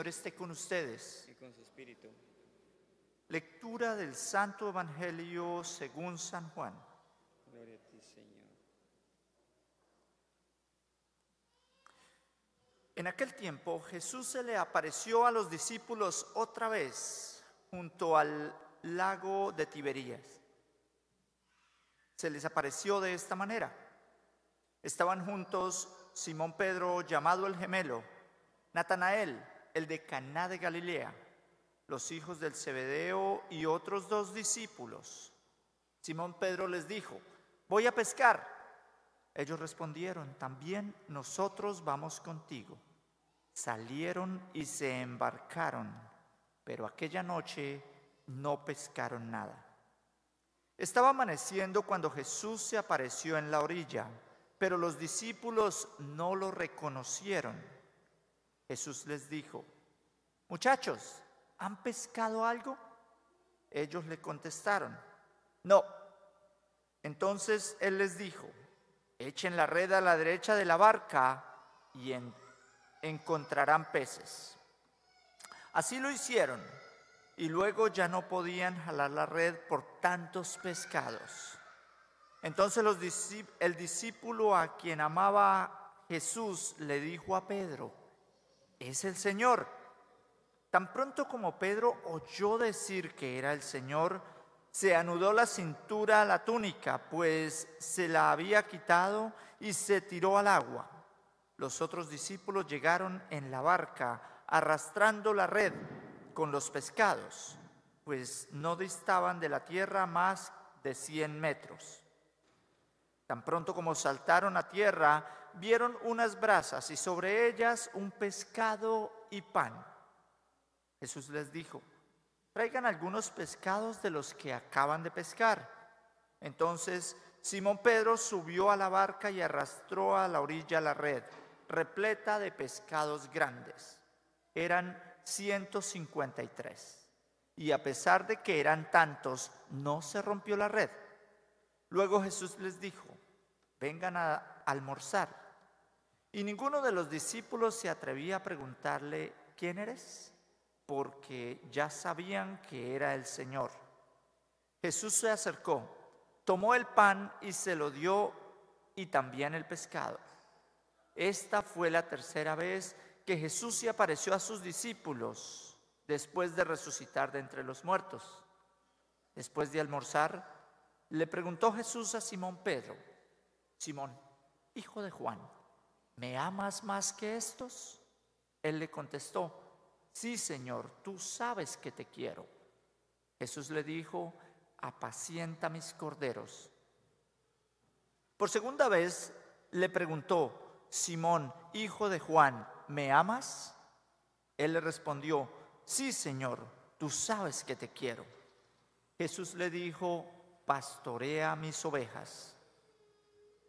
esté con ustedes. Y con su espíritu. Lectura del Santo Evangelio según San Juan. Gloria a ti, Señor. En aquel tiempo Jesús se le apareció a los discípulos otra vez junto al lago de Tiberías. Se les apareció de esta manera. Estaban juntos Simón Pedro, llamado el Gemelo, Natanael, el de Caná de Galilea, los hijos del Zebedeo y otros 2 discípulos. Simón Pedro les dijo: voy a pescar. Ellos respondieron: también nosotros vamos contigo. Salieron y se embarcaron, pero aquella noche no pescaron nada. Estaba amaneciendo cuando Jesús se apareció en la orilla, pero los discípulos no lo reconocieron. Jesús les dijo: muchachos, ¿han pescado algo? Ellos le contestaron: no. Entonces él les dijo: echen la red a la derecha de la barca y encontrarán peces. Así lo hicieron, y luego ya no podían jalar la red por tantos pescados. Entonces el discípulo a quien amaba Jesús le dijo a Pedro: es el Señor. Tan pronto como Pedro oyó decir que era el Señor, se anudó la cintura, la túnica, pues se la había quitado, y se tiró al agua. Los otros discípulos llegaron en la barca arrastrando la red con los pescados, pues no distaban de la tierra más de 100 metros. Tan pronto como saltaron a tierra, vieron unas brasas y sobre ellas un pescado y pan. Jesús les dijo: traigan algunos pescados de los que acaban de pescar. Entonces Simón Pedro subió a la barca y arrastró a la orilla la red, repleta de pescados grandes. Eran 153. Y a pesar de que eran tantos, no se rompió la red. Luego Jesús les dijo: vengan a almorzar. Y ninguno de los discípulos se atrevía a preguntarle: ¿quién eres? Porque ya sabían que era el Señor. Jesús se acercó, tomó el pan y se lo dio, y también el pescado. Esta fue la tercera vez que Jesús se apareció a sus discípulos después de resucitar de entre los muertos. Después de almorzar, le preguntó Jesús a Simón Pedro: Simón, hijo de Juan, ¿me amas más que estos? Él le contestó: sí, Señor, tú sabes que te quiero. Jesús le dijo: apacienta mis corderos. Por segunda vez le preguntó: Simón, hijo de Juan, ¿me amas? Él le respondió: sí, Señor, tú sabes que te quiero. Jesús le dijo: pastorea mis ovejas.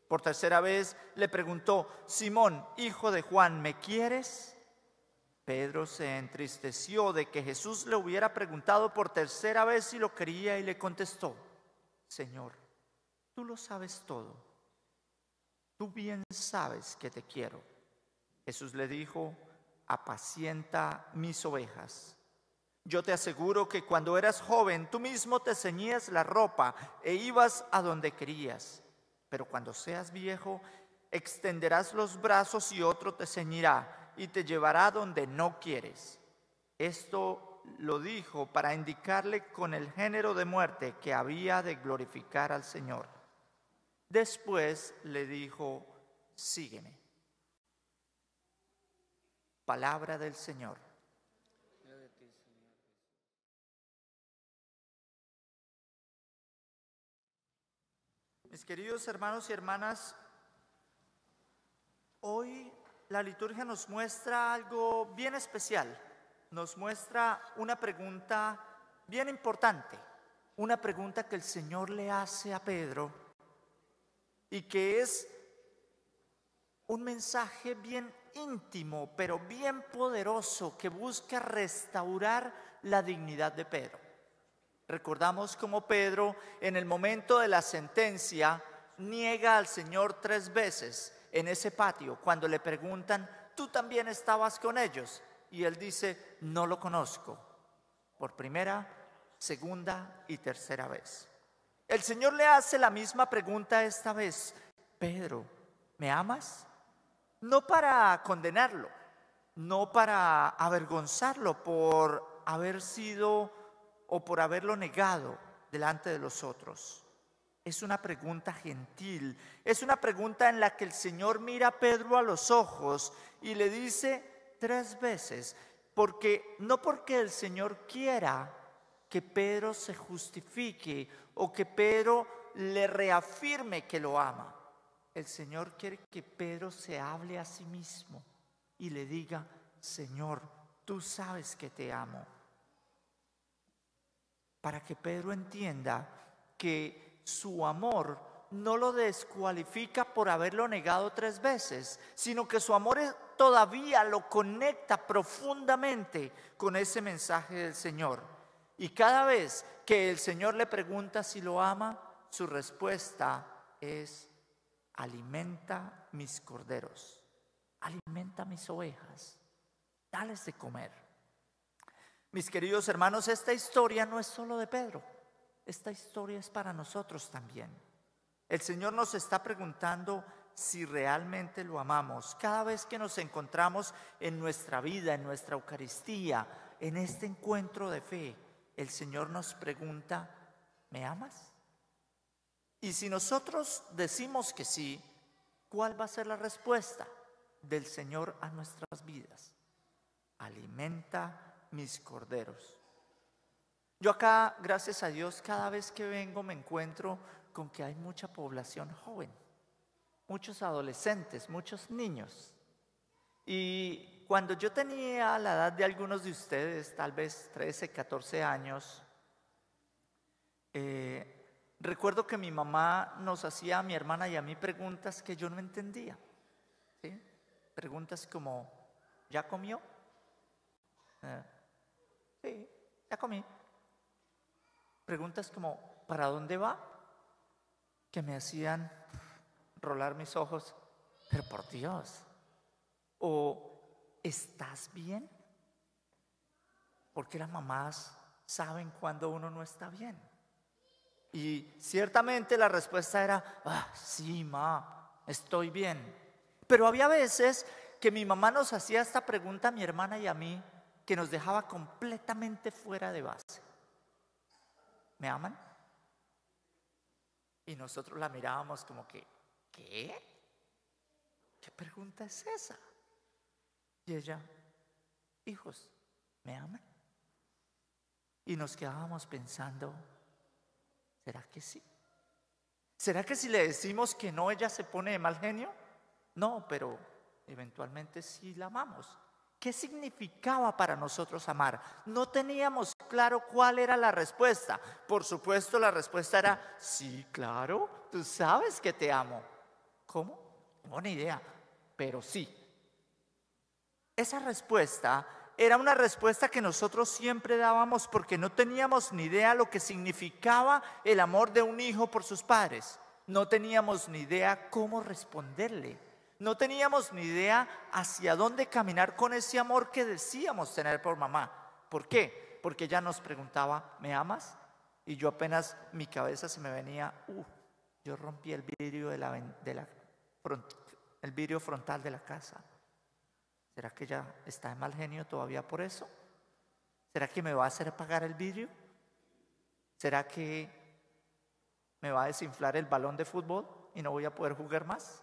Por tercera vez le preguntó: Simón, hijo de Juan, ¿me quieres? Pedro se entristeció de que Jesús le hubiera preguntado por tercera vez si lo quería, y le contestó: Señor, tú lo sabes todo. Tú bien sabes que te quiero. Jesús le dijo: apacienta mis ovejas. Yo te aseguro que cuando eras joven, tú mismo te ceñías la ropa e ibas a donde querías. Pero cuando seas viejo, extenderás los brazos y otro te ceñirá y te llevará donde no quieres. Esto lo dijo para indicarle con el género de muerte que había de glorificar al Señor. Después le dijo: sígueme. Palabra del Señor. Mis queridos hermanos y hermanas, hoy la liturgia nos muestra algo bien especial. Nos muestra una pregunta bien importante, una pregunta que el Señor le hace a Pedro y que es un mensaje bien íntimo, pero bien poderoso, que busca restaurar la dignidad de Pedro. Recordamos cómo Pedro, en el momento de la sentencia, niega al Señor 3 veces en ese patio, cuando le preguntan: ¿tú también estabas con ellos? Y él dice, no lo conozco, por primera, segunda y tercera vez. El Señor le hace la misma pregunta esta vez: Pedro, ¿me amas? No para condenarlo, no para avergonzarlo por haber sido o por haberlo negado delante de los otros. Es una pregunta gentil, es una pregunta en la que el Señor mira a Pedro a los ojos y le dice 3 veces, no porque el Señor quiera que Pedro se justifique o que Pedro le reafirme que lo ama. El Señor quiere que Pedro se hable a sí mismo y le diga: Señor, tú sabes que te amo. Para que Pedro entienda que su amor no lo descualifica por haberlo negado 3 veces, sino que su amor todavía lo conecta profundamente con ese mensaje del Señor. Y cada vez que el Señor le pregunta si lo ama, su respuesta es: alimenta mis corderos, alimenta mis ovejas, dales de comer. Mis queridos hermanos, esta historia no es solo de Pedro, esta historia es para nosotros también. El Señor nos está preguntando si realmente lo amamos. Cada vez que nos encontramos en nuestra vida, en nuestra Eucaristía, en este encuentro de fe, el Señor nos pregunta: ¿me amas? Y si nosotros decimos que sí, ¿cuál va a ser la respuesta del Señor a nuestras vidas? Alimenta mis corderos. Yo acá, gracias a Dios, cada vez que vengo me encuentro con que hay mucha población joven, muchos adolescentes, muchos niños. Y cuando yo tenía la edad de algunos de ustedes, tal vez 13, 14 años, recuerdo que mi mamá nos hacía a mi hermana y a mí preguntas que yo no entendía, ¿sí? Preguntas como: ¿ya comió? Sí, ya comí. Preguntas como: ¿para dónde va? Que me hacían rolar mis ojos. Pero por Dios. O: ¿estás bien? Porque las mamás saben cuando uno no está bien. Y ciertamente la respuesta era: sí, ma, estoy bien. Pero había veces que mi mamá nos hacía esta pregunta a mi hermana y a mí, que nos dejaba completamente fuera de base. ¿Me aman? Y nosotros la mirábamos como que: ¿qué? ¿Qué pregunta es esa? Y ella: hijos, ¿me aman? Y nos quedábamos pensando: ¿será que sí? ¿Será que si le decimos que no, ella se pone de mal genio? No, pero eventualmente sí la amamos. ¿Qué significaba para nosotros amar? No teníamos claro cuál era la respuesta. Por supuesto, la respuesta era: sí, claro, tú sabes que te amo. ¿Cómo? No tengo ni idea, pero sí. Esa respuesta era una respuesta que nosotros siempre dábamos porque no teníamos ni idea lo que significaba el amor de un hijo por sus padres. No teníamos ni idea cómo responderle. No teníamos ni idea hacia dónde caminar con ese amor que decíamos tener por mamá. ¿Por qué? Porque ella nos preguntaba: ¿me amas? Y yo apenas mi cabeza se me venía: yo rompí el vidrio el vidrio frontal de la casa. ¿Será que ella está de mal genio todavía por eso? ¿Será que me va a hacer pagar el vidrio? ¿Será que me va a desinflar el balón de fútbol y no voy a poder jugar más?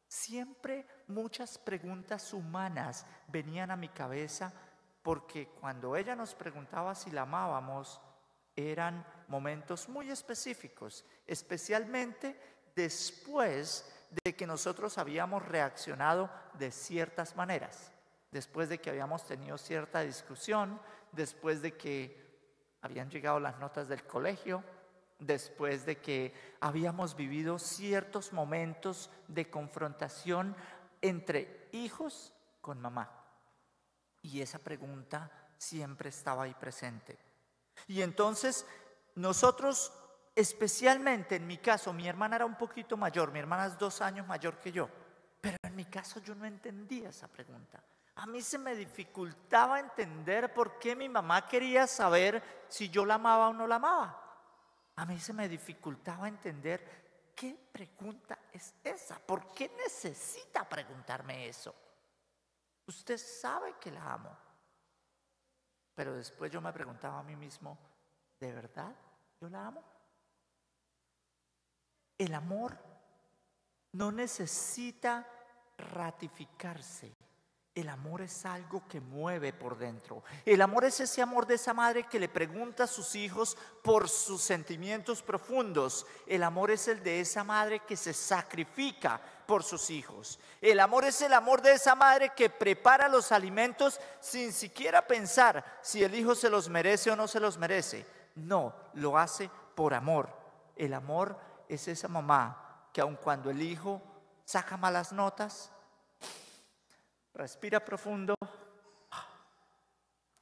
Siempre muchas preguntas humanas venían a mi cabeza, porque cuando ella nos preguntaba si la amábamos, eran momentos muy específicos, especialmente después de que nosotros habíamos reaccionado de ciertas maneras, después de que habíamos tenido cierta discusión, después de que habían llegado las notas del colegio, después de que habíamos vivido ciertos momentos de confrontación entre hijos con mamá. Y esa pregunta siempre estaba ahí presente. Y entonces nosotros, especialmente en mi caso, mi hermana era un poquito mayor, mi hermana es 2 años mayor que yo, pero en mi caso yo no entendía esa pregunta. A mí se me dificultaba entender por qué mi mamá quería saber si yo la amaba o no la amaba. A mí se me dificultaba entender qué pregunta es esa. ¿Por qué necesita preguntarme eso? Usted sabe que la amo. Pero después yo me preguntaba a mí mismo, ¿de verdad yo la amo? El amor no necesita ratificarse. El amor es algo que mueve por dentro. El amor es ese amor de esa madre que le pregunta a sus hijos por sus sentimientos profundos. El amor es el de esa madre que se sacrifica por sus hijos. El amor es el amor de esa madre que prepara los alimentos sin siquiera pensar si el hijo se los merece o no se los merece. No, lo hace por amor. El amor es esa mamá que aun cuando el hijo saca malas notas, respira profundo,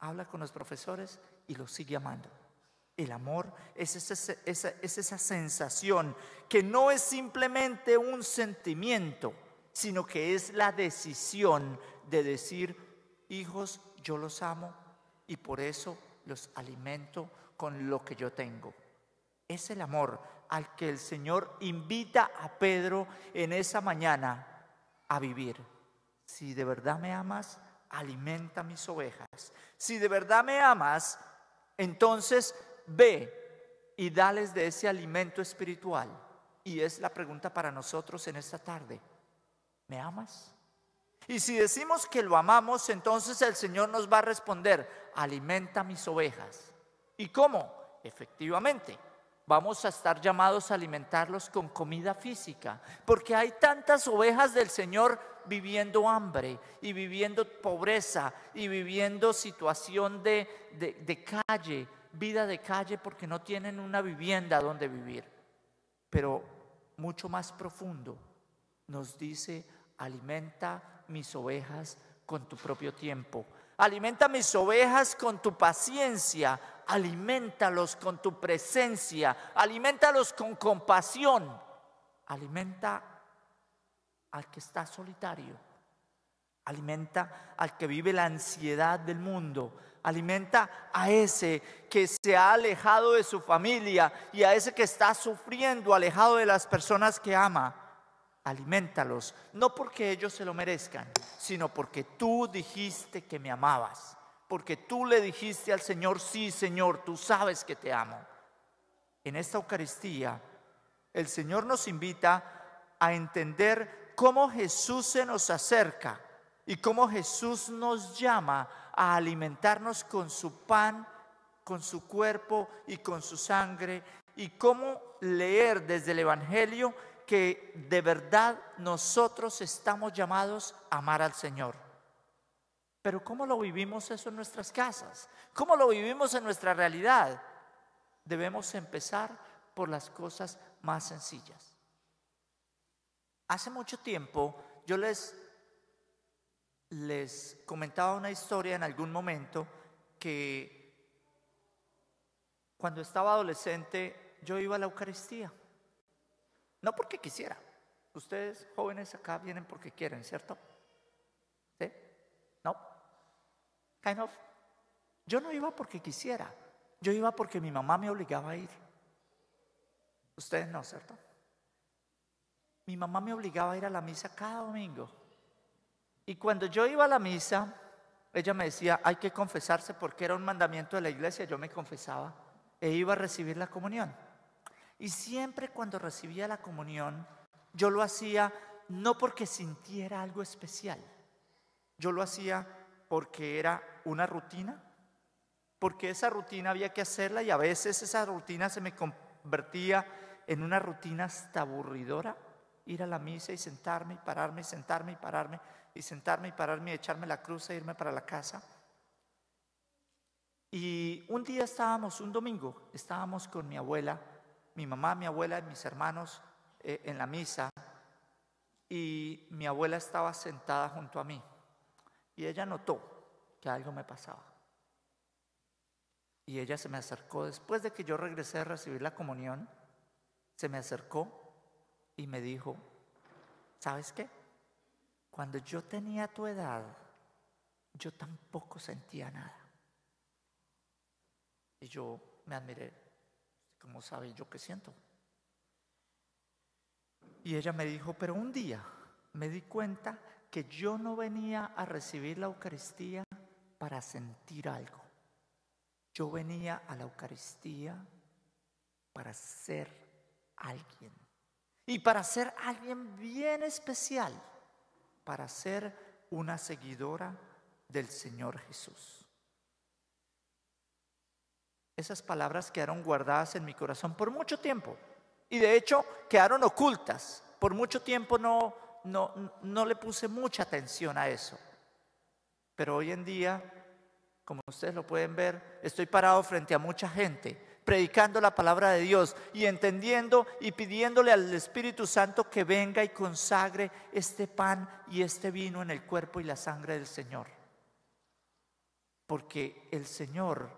habla con los profesores y los sigue amando. El amor es esa sensación que no es simplemente un sentimiento, sino que es la decisión de decir, hijos, yo los amo y por eso los alimento con lo que yo tengo. Es el amor al que el Señor invita a Pedro en esa mañana a vivir. Si de verdad me amas, alimenta mis ovejas. Si de verdad me amas, entonces ve y dales de ese alimento espiritual. Y es la pregunta para nosotros en esta tarde. ¿Me amas? Y si decimos que lo amamos, entonces el Señor nos va a responder, alimenta mis ovejas. ¿Y cómo? Efectivamente, vamos a estar llamados a alimentarlos con comida física, porque hay tantas ovejas del Señor viviendo hambre y viviendo pobreza y viviendo situación de calle, vida de calle, porque no tienen una vivienda donde vivir. Pero mucho más profundo nos dice, alimenta mis ovejas con tu propio tiempo. Alimenta mis ovejas con tu paciencia, alimentalos con tu presencia, alimentalos con compasión. Alimenta al que está solitario, alimenta al que vive la ansiedad del mundo, alimenta a ese que se ha alejado de su familia y a ese que está sufriendo, alejado de las personas que ama. Alimentalos, no porque ellos se lo merezcan, sino porque tú dijiste que me amabas, porque tú le dijiste al Señor, sí Señor, tú sabes que te amo. En esta Eucaristía, el Señor nos invita a entender cómo Jesús se nos acerca y cómo Jesús nos llama a alimentarnos con su pan, con su cuerpo y con su sangre, y cómo leer desde el Evangelio que de verdad nosotros estamos llamados a amar al Señor. Pero ¿cómo lo vivimos eso en nuestras casas? ¿Cómo lo vivimos en nuestra realidad? Debemos empezar por las cosas más sencillas. Hace mucho tiempo yo les comentaba una historia en algún momento que cuando estaba adolescente yo iba a la Eucaristía. No porque quisiera. Ustedes jóvenes acá vienen porque quieren, ¿cierto? ¿Sí? ¿No? Kind of. Yo no iba porque quisiera. Yo iba porque mi mamá me obligaba a ir. Ustedes no, ¿cierto? Mi mamá me obligaba a ir a la misa cada domingo. Y cuando yo iba a la misa, ella me decía, hay que confesarse porque era un mandamiento de la iglesia. Yo me confesaba e iba a recibir la comunión. Y siempre cuando recibía la comunión, yo lo hacía no porque sintiera algo especial. Yo lo hacía porque era una rutina, porque esa rutina había que hacerla y a veces esa rutina se me convertía en una rutina hasta aburridora. Ir a la misa y sentarme y pararme, y sentarme y pararme, y sentarme y pararme y echarme la cruz e irme para la casa. Y un día un domingo, estábamos con mi abuela, mi mamá, mi abuela y mis hermanos en la misa, y mi abuela estaba sentada junto a mí y ella notó que algo me pasaba y ella se me acercó después de que yo regresé a recibir la comunión. Se me acercó y me dijo, ¿sabes qué? Cuando yo tenía tu edad, yo tampoco sentía nada. Y yo me admiré, ¿cómo sabe yo qué siento? Y ella me dijo, pero un día me di cuenta que yo no venía a recibir la Eucaristía para sentir algo. Yo venía a la Eucaristía para ser alguien. Y para ser alguien bien especial, para ser una seguidora del Señor Jesús. Esas palabras quedaron guardadas en mi corazón por mucho tiempo. Y de hecho quedaron ocultas. Por mucho tiempo no le puse mucha atención a eso. Pero hoy en día, como ustedes lo pueden ver, estoy parado frente a mucha gente, predicando la palabra de Dios y entendiendo y pidiéndole al Espíritu Santo que venga y consagre este pan y este vino en el cuerpo y la sangre del Señor. Porque el Señor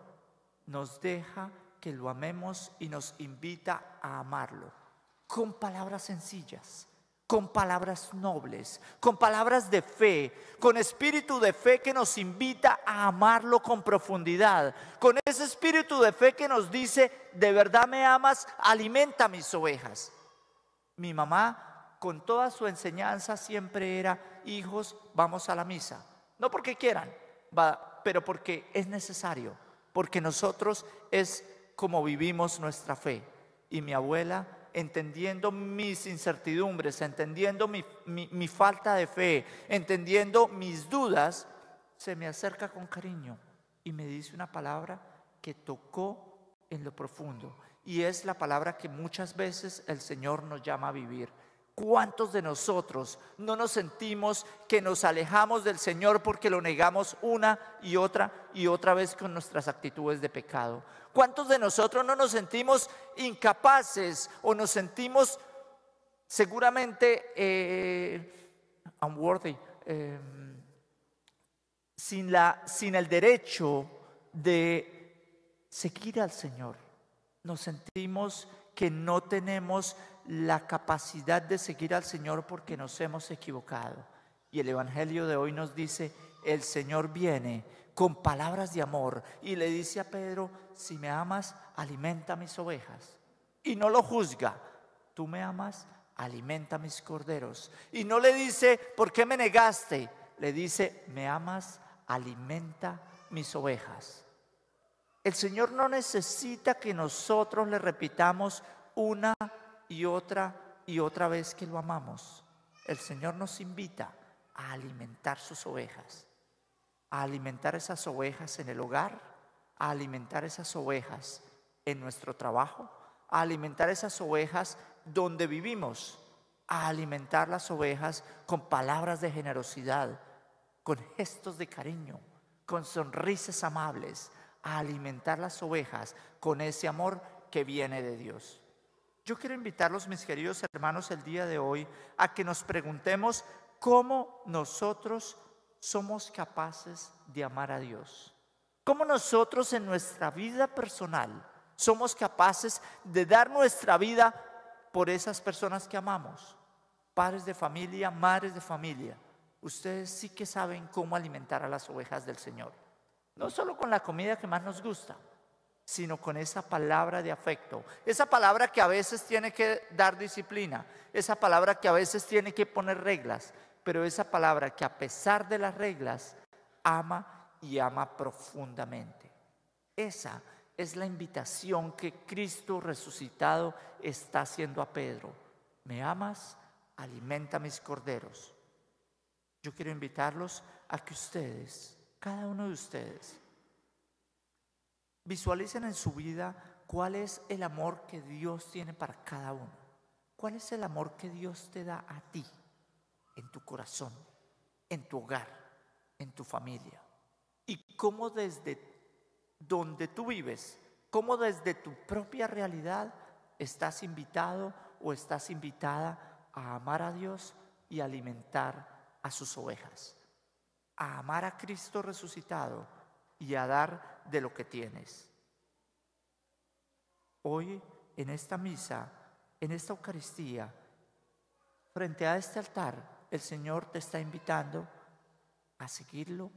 nos deja que lo amemos y nos invita a amarlo con palabras sencillas, con palabras nobles, con palabras de fe, con espíritu de fe que nos invita a amarlo con profundidad, con ese espíritu de fe que nos dice, de verdad me amas, alimenta mis ovejas. Mi mamá, con toda su enseñanza, siempre era, hijos, vamos a la misa. No porque quieran, pero porque es necesario, porque nosotros es como vivimos nuestra fe. Y mi abuela, entendiendo mis incertidumbres, entendiendo mi falta de fe, entendiendo mis dudas, se me acerca con cariño y me dice una palabra que tocó en lo profundo. Y es la palabra que muchas veces el Señor nos llama a vivir. ¿Cuántos de nosotros no nos sentimos que nos alejamos del Señor porque lo negamos una y otra vez con nuestras actitudes de pecado? ¿Cuántos de nosotros no nos sentimos incapaces o nos sentimos seguramente unworthy, sin el derecho de seguir al Señor? Nos sentimos que no tenemos la capacidad de seguir al Señor porque nos hemos equivocado. Y el Evangelio de hoy nos dice, el Señor viene con palabras de amor y le dice a Pedro, si me amas, alimenta mis ovejas. Y no lo juzga, tú me amas, alimenta mis corderos. Y no le dice, ¿por qué me negaste? Le dice, me amas, alimenta mis ovejas. El Señor no necesita que nosotros le repitamos una y otra vez que lo amamos. El Señor nos invita a alimentar sus ovejas, a alimentar esas ovejas en el hogar, a alimentar esas ovejas en nuestro trabajo, a alimentar esas ovejas donde vivimos, a alimentar las ovejas con palabras de generosidad, con gestos de cariño, con sonrisas amables, a alimentar las ovejas con ese amor que viene de Dios. Yo quiero invitarlos, mis queridos hermanos, el día de hoy a que nos preguntemos cómo nosotros somos capaces de amar a Dios. Cómo nosotros en nuestra vida personal somos capaces de dar nuestra vida por esas personas que amamos. Padres de familia, madres de familia, ustedes sí que saben cómo alimentar a las ovejas del Señor. No solo con la comida que más nos gusta, sino con esa palabra de afecto, esa palabra que a veces tiene que dar disciplina, esa palabra que a veces tiene que poner reglas, pero esa palabra que a pesar de las reglas ama y ama profundamente. Esa es la invitación que Cristo resucitado está haciendo a Pedro. ¿Me amas? Alimenta mis corderos. Yo quiero invitarlos a que ustedes, cada uno de ustedes, visualicen en su vida cuál es el amor que Dios tiene para cada uno. ¿Cuál es el amor que Dios te da a ti, en tu corazón, en tu hogar, en tu familia? Y cómo desde donde tú vives, cómo desde tu propia realidad estás invitado o estás invitada a amar a Dios y alimentar a sus ovejas, a amar a Cristo resucitado y a dar de lo que tienes. Hoy en esta misa, en esta Eucaristía, frente a este altar, el Señor te está invitando a seguirlo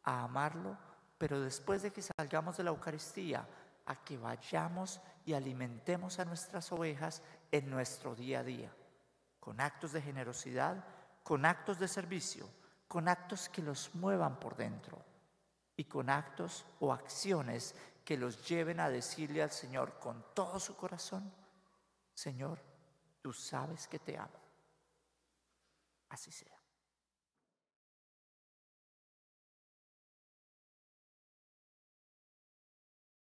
a amarlo, pero después de que salgamos de la Eucaristía, a que vayamos y alimentemos a nuestras ovejas en nuestro día a día, con actos de generosidad, con actos de servicio, con actos que los muevan por dentro y con actos o acciones que los lleven a decirle al Señor con todo su corazón: Señor, tú sabes que te amo. Así sea.